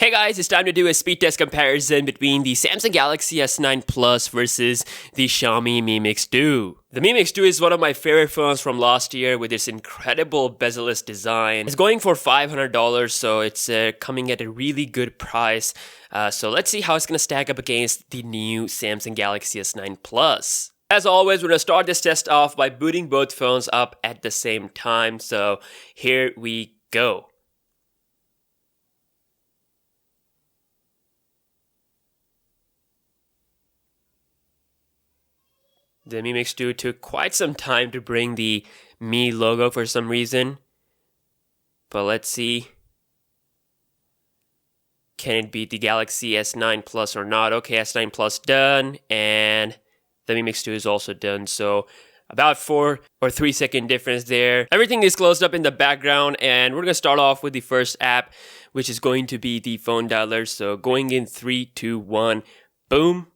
Hey guys, it's time to do a speed test comparison between the Samsung Galaxy S9 Plus versus the Xiaomi Mi Mix 2. The Mi Mix 2 is one of my favorite phones from last year with its incredible bezel-less design. It's going for $500, so it's coming at a really good price. So let's see how it's going to stack up against the new Samsung Galaxy S9 Plus. As always, we're going to start this test off by booting both phones up at the same time. So here we go. The Mi Mix 2 took quite some time to bring the Mi logo for some reason. But let's see. Can it beat the Galaxy S9 Plus or not? Okay, S9 Plus done. And the Mi Mix 2 is also done. So about 4 or 3 second difference there. Everything is closed up in the background. And we're going to start off with the first app, which is going to be the phone dialer. So going in 3, 2, 1, boom.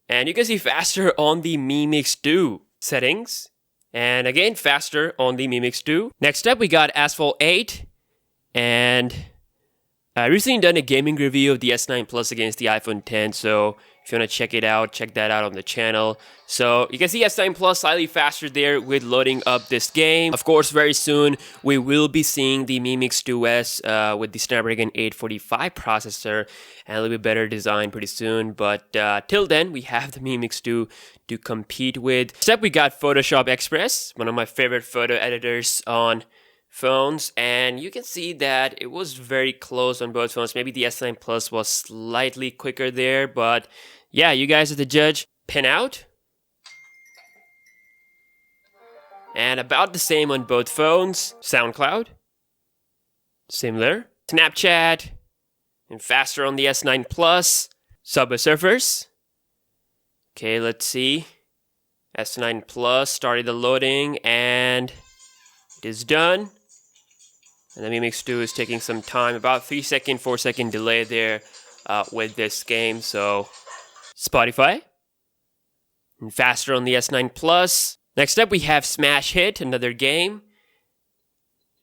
And you can see faster on the Mi Mix 2 settings. And again, faster on the Mi Mix 2. Next up, we got Asphalt 8. And I recently done a gaming review of the S9 Plus against the iPhone 10. So if you want to check it out, check that out on the channel. So you can see S9 Plus slightly faster there with loading up this game. Of course, very soon, we will be seeing the Mi Mix 2S with the Snapdragon 845 processor and a little bit better design pretty soon. But till then, we have the Mi Mix 2 to compete with. Next up, we got Photoshop Express, one of my favorite photo editors on phones, and you can see that it was very close on both phones. Maybe the S9 Plus was slightly quicker there, but yeah, you guys are the judge. Pin out. And about the same on both phones. SoundCloud. Similar. Snapchat. And faster on the S9 Plus. Subway Surfers. Okay, let's see. S9 Plus started the loading and it is done. And the Mi Mix 2 is taking some time, about 3 second, 4 second delay there with this game. So Spotify, and faster on the S9 Plus. Next up, we have Smash Hit, another game,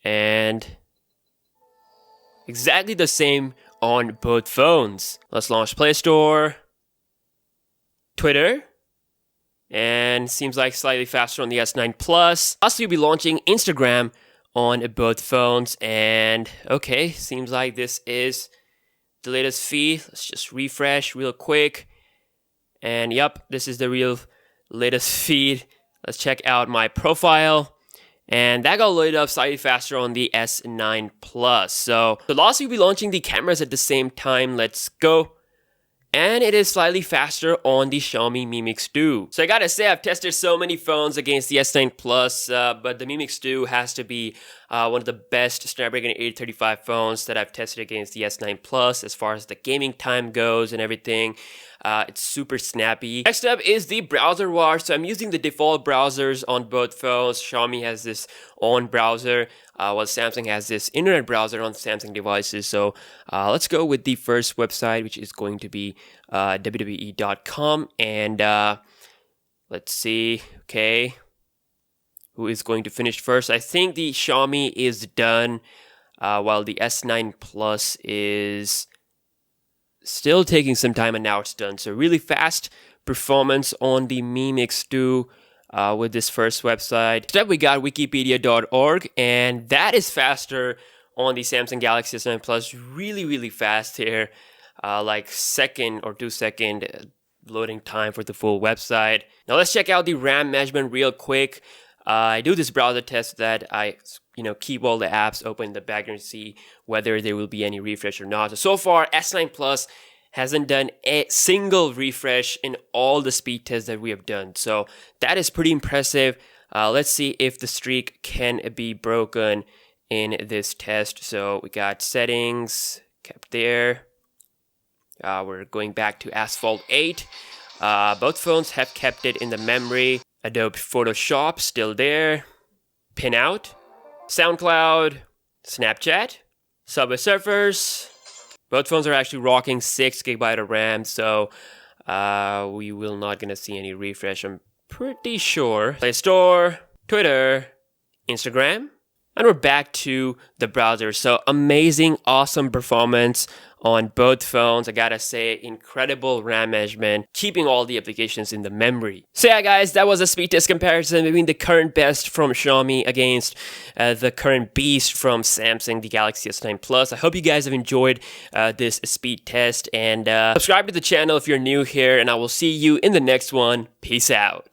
and exactly the same on both phones. Let's launch Play Store, Twitter, and seems like slightly faster on the S9 Plus. Also, we'll be launching Instagram on both phones, and okay, seems like this is the latest feed. Let's just refresh real quick, and yep, this is the real latest feed. Let's check out my profile, and that got loaded up slightly faster on the S9 Plus. So lastly, we'll be launching the cameras at the same time. Let's go. And it is slightly faster on the Xiaomi Mi Mix 2. So I gotta say, I've tested so many phones against the S9 Plus, but the Mi Mix 2 has to be one of the best Snapdragon 835 phones that I've tested against the S9 Plus as far as the gaming time goes and everything. It's super snappy. Next up is the browser war. So I'm using the default browsers on both phones. Xiaomi has this own browser, while Samsung has this internet browser on Samsung devices. So let's go with the first website, which is going to be wwe.com. And let's see, okay, who is going to finish first? I think the Xiaomi is done, while the S9 Plus is still taking some time, and now it's done. So really fast performance on the Mi Mix 2 with this first website. Next up, we got wikipedia.org, and that is faster on the Samsung Galaxy S9 Plus. Really, really fast here. Like second or 2 second loading time for the full website. Now let's check out the RAM management real quick. I do this browser test that I keep all the apps open in the background to see whether there will be any refresh or not. So far, S9 Plus hasn't done a single refresh in all the speed tests that we have done. So that is pretty impressive. Let's see if the streak can be broken in this test. So we got settings kept there. We're going back to Asphalt 8. Both phones have kept it in the memory. Adobe Photoshop still there. Pin out. SoundCloud. Snapchat. Subway Surfers. Both phones are actually rocking 6 GB of RAM, so we will not gonna see any refresh, I'm pretty sure. Play Store, Twitter, Instagram. And we're back to the browser. So amazing, awesome performance on both phones. I gotta say, incredible RAM management, keeping all the applications in the memory. So yeah, guys, that was a speed test comparison between the current best from Xiaomi against the current beast from Samsung, the Galaxy S9 Plus. I hope you guys have enjoyed this speed test, and subscribe to the channel if you're new here, and I will see you in the next one. Peace out.